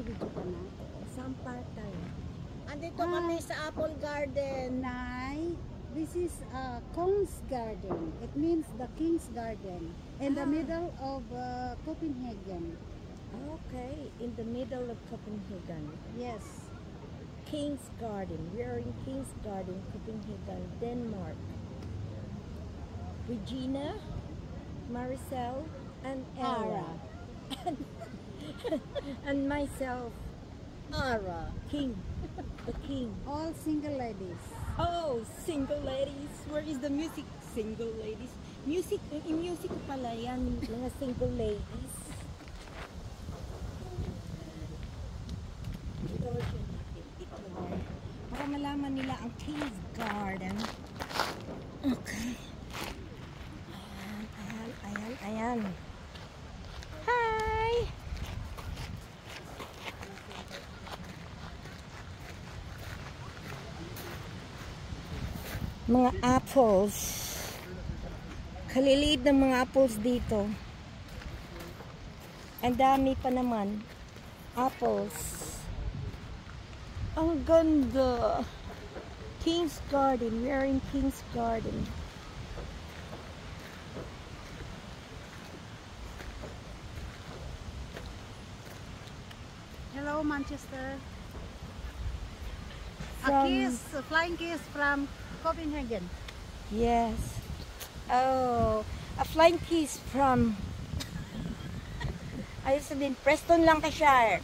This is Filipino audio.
video ka na? Saan part tayo? Andito kami sa Apple Garden. Nay, this is Kong's Garden. It means the King's Garden. In the middle of Copenhagen. Okay, in the middle of Copenhagen. Yes. King's Garden. We are in King's Garden, Copenhagen, Denmark. Regina, Maricel, and Ara. And myself, Ara. King. The King. All single ladies. Oh, single ladies. Where is the music? Single ladies. Music, music pala yan. Mga single ladies. Para malaman nila ang King's Garden. Okay. Ayan. Hi! Mga apples. Kaliliit ng mga apples dito. Ang dami pa naman. Apples. Ang ganda. King's Garden. We are in King's Garden. Hello, Manchester. From- A flying kiss from Copenhagen. Yes. Oh, a flying kiss from ayos sabihin, Preston, Lancashire.